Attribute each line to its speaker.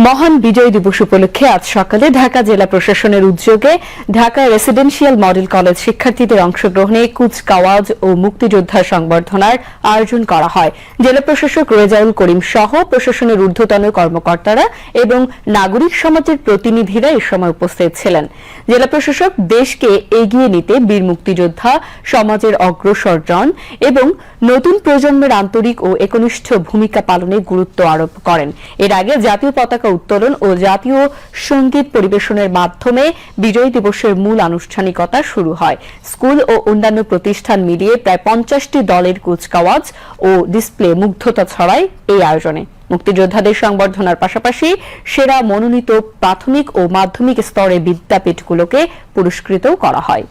Speaker 1: মহান বিজয় দিবস উপলক্ষে আজ সকালে ঢাকা জেলা প্রশাসনের উদ্যোগে ঢাকা রেসিডেন্সিয়াল মডেল কলেজ শিক্ষার্থীদের অংশগ্রহণে কুচকাওয়াজ ও মুক্তিযোদ্ধা সংবর্ধনার আয়োজন করা হয়। জেলা প্রশাসক রেজাউল করিম সহ প্রশাসনের ঊর্ধ্বতন কর্মকর্তারা এবং নাগরিক সমাজের প্রতিনিধিরা এ সময় উপস্থিত ছিলেন। জেলা প্রশাসক দেশকে এগিয়ে নিতে বীর মুক্তিযোদ্ধা, সমাজের অগ্রসরজন এবং নতুন প্রজন্মের আন্তরিক ও একনিষ্ঠ ভূমিকা পালনে গুরুত্ব আরোপ করেন। এর আগে জাতীয় পতাকা উত্তোলন ও জাতীয় সঙ্গীত পরিবেশনের মাধ্যমে বিজয় দিবসের মূল আনুষ্ঠানিকতা শুরু হয়। স্কুল ও অন্যান্য প্রতিষ্ঠান মিলিয়ে প্রায় 50টি দলের কুচকাওয়াজ ও ডিসপ্লে মুগ্ধতা ছড়ায় এই আয়োজনে। মুক্তিযোদ্ধাদের সংবর্ধনার পাশাপাশি সেরা মনোনীত প্রাথমিক ও মাধ্যমিক স্তরে বিদ্যাপীঠগুলোকে পুরস্কৃতও করা হয়।